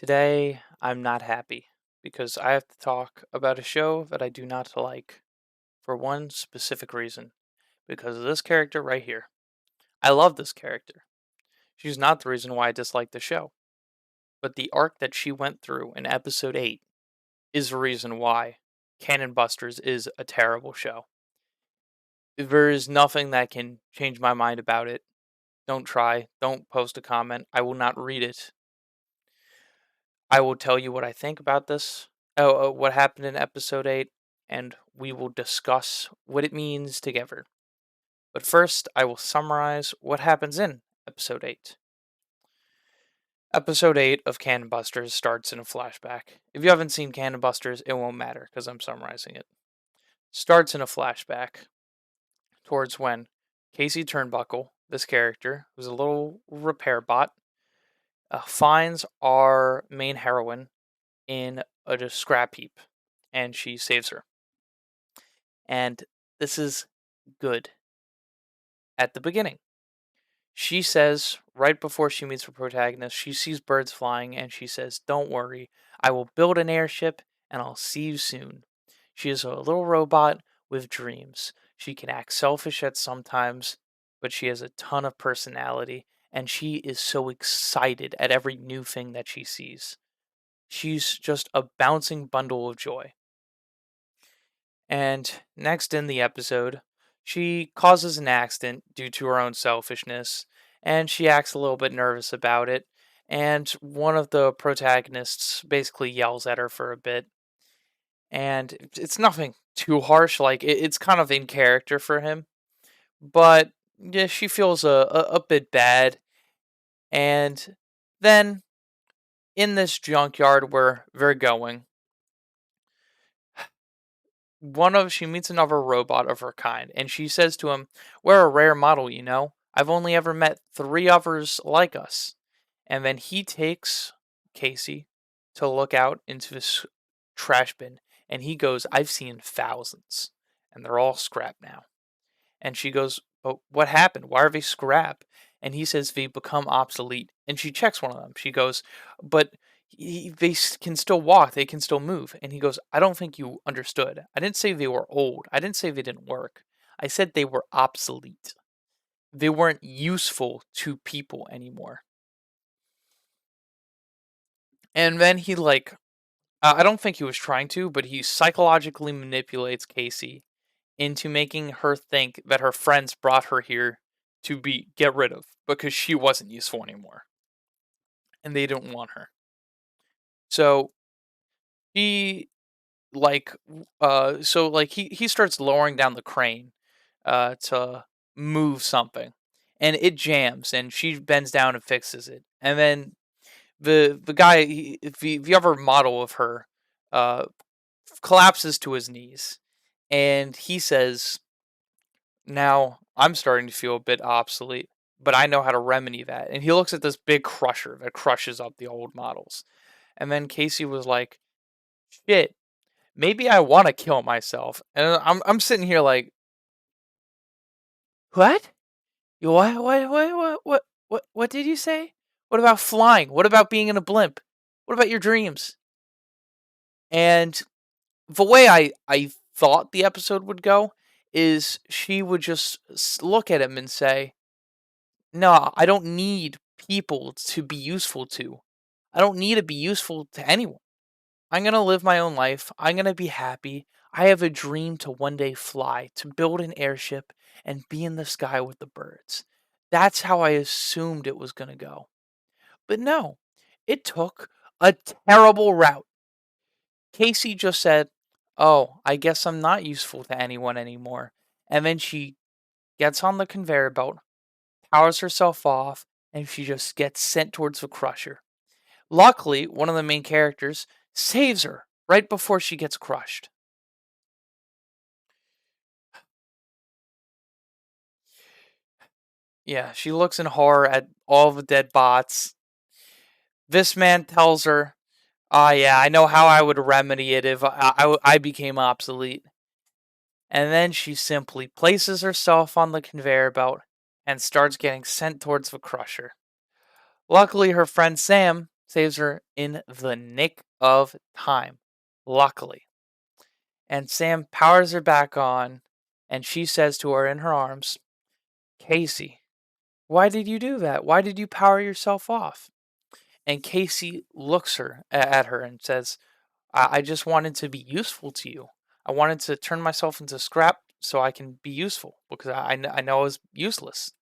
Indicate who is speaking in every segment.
Speaker 1: Today, I'm not happy because I have to talk about a show that I do not like for one specific reason. Because of this character right here. I love this character. She's not the reason why I dislike the show, but the arc that she went through in episode 8 is the reason why Cannon Busters is a terrible show. There is nothing that can change my mind about it. Don't try. Don't post a comment. I will not read it. I will tell you what I think about this. What happened in episode 8, and we will discuss what it means together. But first, I will summarize what happens in episode 8. Episode 8 of Cannon Busters starts in a flashback. If you haven't seen Cannon Busters, it won't matter because I'm summarizing it. Starts in a flashback towards when Casey Turnbuckle, this character, who's a little repair bot, finds our main heroine in a scrap heap, and she saves her. And this is good. At the beginning, she says, right before she meets her protagonist, she sees birds flying and she says, "Don't worry, I will build an airship and I'll see you soon." She is a little robot with dreams. She can act selfish at sometimes, but she has a ton of personality and she is so excited at every new thing that she sees. She's just a bouncing bundle of joy. And next in the episode, she causes an accident due to her own selfishness, and she acts a little bit nervous about it. And one of the protagonists basically yells at her for a bit, and it's nothing too harsh. Like it's kind of in character for him, but yeah, she feels a bit bad. And then in this junkyard where they're going, she meets another robot of her kind, and she says to him, "We're a rare model, you know. I've only ever met 3 others like us." And then he takes Casey to look out into this trash bin, and he goes, "I've seen thousands, and they're all scrap now." And she goes, "But what happened? Why are they scrap?" And he says they become obsolete. And she checks one of them. She goes, "But can still walk. They can still move." And he goes, "I don't think you understood. I didn't say they were old. I didn't say they didn't work. I said they were obsolete. They weren't useful to people anymore." And then I don't think he was trying to, but he psychologically manipulates Casey into making her think that her friends brought her here to be get rid of because she wasn't useful anymore and they didn't want her. So he he starts lowering down the crane to move something, and it jams and she bends down and fixes it. And then the guy the other model of her uh collapses to his knees, and he says, "Now, I'm starting to feel a bit obsolete, but I know how to remedy that." And he looks at this big crusher that crushes up the old models. And then Casey was like, "Shit, maybe I want to kill myself." And I'm sitting here like, "What? What did you say? What about flying? What about being in a blimp? What about your dreams?" And the way I thought the episode would go is she would just look at him and say, "No, I don't need people to be useful to. I don't need to be useful to anyone. I'm going to live my own life. I'm going to be happy. I have a dream to one day fly, to build an airship and be in the sky with the birds." That's how I assumed it was going to go. But no, it took a terrible route. Casey just said, "Oh, I guess I'm not useful to anyone anymore." And then she gets on the conveyor belt, powers herself off, and she just gets sent towards the crusher. Luckily, one of the main characters saves her right before she gets crushed. Yeah, she looks in horror at all the dead bots. This man tells her, "Ah, yeah, I know how I would remedy it if I became obsolete." And then she simply places herself on the conveyor belt and starts getting sent towards the crusher. Luckily, her friend Sam saves her in the nick of time, luckily. And Sam powers her back on, and she says to her in her arms, Casey, why did you do that? Why did you power yourself off? And Casey looks at her and says, I just wanted to be useful to you. I wanted to turn myself into scrap so I can be useful because I know I was useless.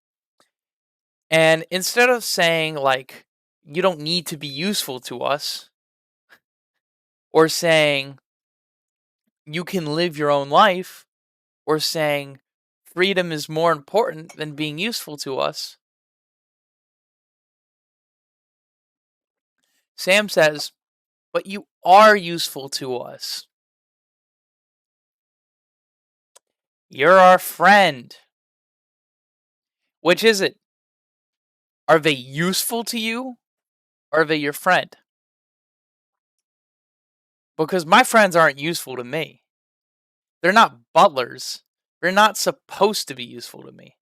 Speaker 1: And instead of saying, like, you don't need to be useful to us, or saying, you can live your own life, or saying, freedom is more important than being useful to us, Sam says, but you are useful to us. You're our friend. Which is it? Are they useful to you? Or are they your friend? Because my friends aren't useful to me. They're not butlers. They're not supposed to be useful to me.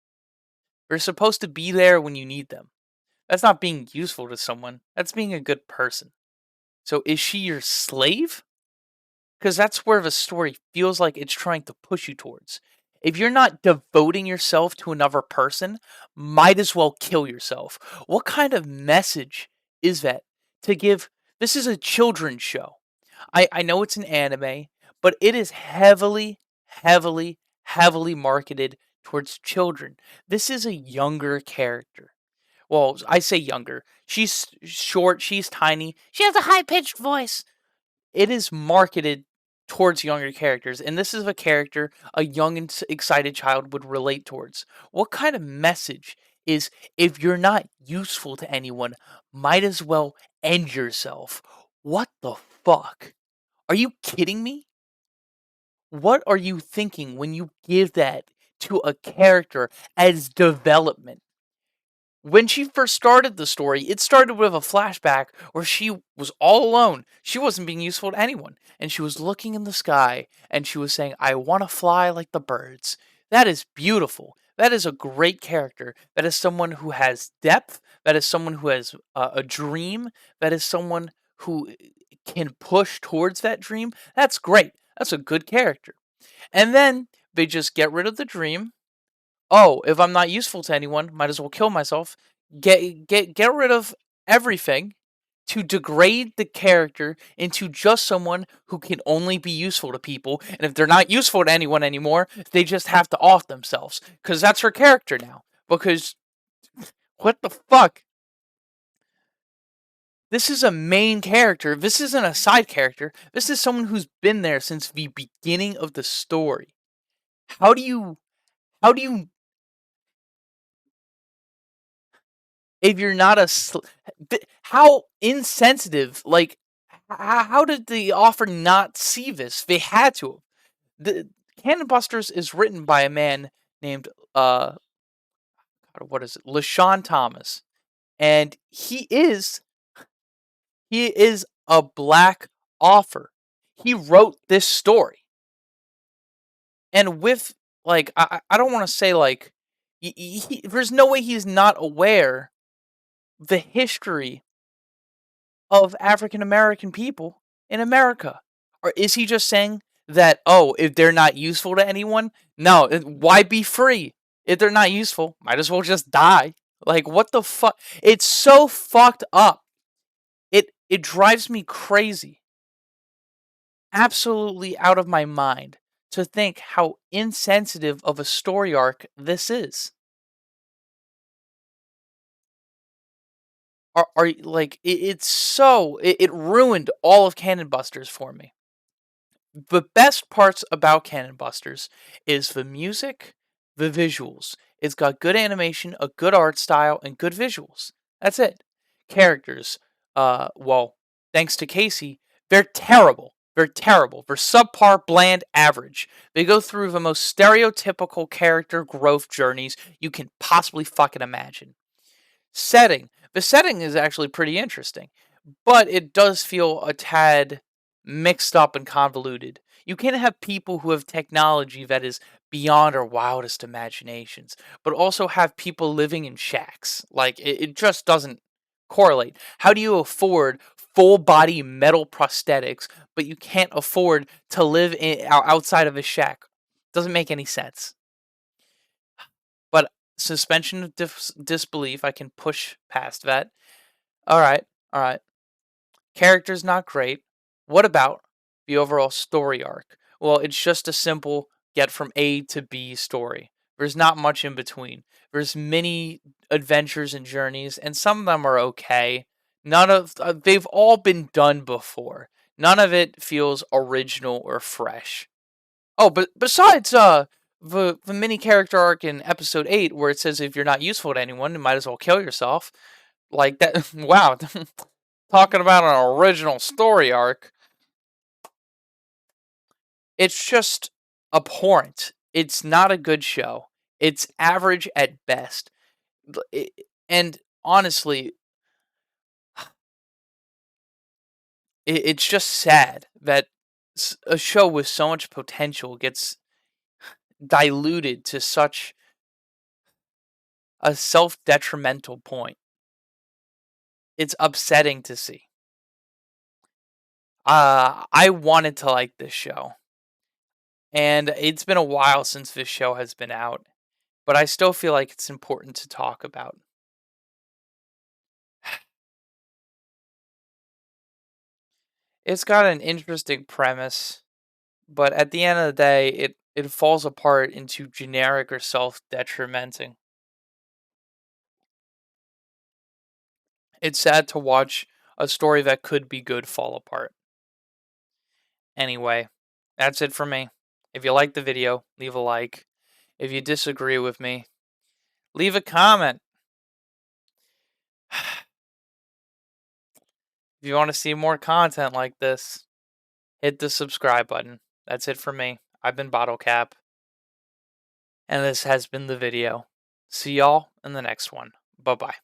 Speaker 1: They're supposed to be there when you need them. That's not being useful to someone. That's being a good person. So is she your slave? Because that's where the story feels like it's trying to push you towards. If you're not devoting yourself to another person, might as well kill yourself. What kind of message is that to give? This is a children's show. I know it's an anime, but it is heavily, heavily, heavily marketed towards children. This is a younger character. Well, I say younger. She's short, she's tiny, she has a high pitched voice. It is marketed towards younger characters, and this is a character a young and excited child would relate towards. What kind of message is, if you're not useful to anyone, might as well end yourself? What the fuck? Are you kidding me? What are you thinking when you give that to a character as development? When she first started the story, it started with a flashback where she was all alone. She wasn't being useful to anyone. And she was looking in the sky and she was saying, I want to fly like the birds. That is beautiful. That is a great character. That is someone who has depth. That is someone who has a dream. That is someone who can push towards that dream. That's great. That's a good character. And then they just get rid of the dream. Oh, if I'm not useful to anyone, might as well kill myself. Get rid of everything to degrade the character into just someone who can only be useful to people. And if they're not useful to anyone anymore, they just have to off themselves. Because that's her character now. Because, what the fuck? This is a main character. This isn't a side character. This is someone who's been there since the beginning of the story. How do you if you're not a how insensitive, like, how did the author not see this? They had to. The Cannon Busters is written by a man named what is it, LaShawn Thomas, and he is a black author. He wrote this story, and with, like, I don't want to say, like, there's no way he's not aware the history of African American people in America? Or is he just saying that, oh, if they're not useful to anyone, no, why be free? If they're not useful, might as well just die. Like, what the fuck? It's so fucked up. It drives me crazy. Absolutely out of my mind to think how insensitive of a story arc this is. Are like, it's so it ruined all of Cannon Busters for me. The best parts about Cannon Busters is the music, the visuals. It's got good animation, a good art style, and good visuals. That's it. Characters, well, thanks to Casey, they're terrible. They're terrible. They're subpar, bland, average. They go through the most stereotypical character growth journeys you can possibly fucking imagine. Setting. The setting is actually pretty interesting, but it does feel a tad mixed up and convoluted. You can't have people who have technology that is beyond our wildest imaginations, but also have people living in shacks. Like, it just doesn't Correlate. How do you afford full body metal prosthetics, but you can't afford to live outside of a shack? Doesn't make any sense. But suspension of disbelief, I can push past that. All right, all right. Character's not great. What about the overall story arc? Well, it's just a simple get from A to B story. There's not much in between. There's many adventures and journeys, and some of them are okay. None of they've all been done before. None of it feels original or fresh. Oh, but besides the mini character arc in episode 8 where it says if you're not useful to anyone, you might as well kill yourself. Like that wow. Talking about an original story arc. It's just abhorrent. It's not a good show. It's average at best. And honestly, it's just sad that a show with so much potential gets diluted to such a self-detrimental point. It's upsetting to see. I wanted to like this show, and it's been a while since this show has been out, but I still feel like it's important to talk about. It's got an interesting premise, but at the end of the day, it falls apart into generic or self-detrimenting. It's sad to watch a story that could be good fall apart. Anyway, that's it for me. If you like the video, leave a like. If you disagree with me, leave a comment. If you want to see more content like this, hit the subscribe button. That's it for me. I've been Bottlecap, and this has been the video. See y'all in the next one. Bye bye.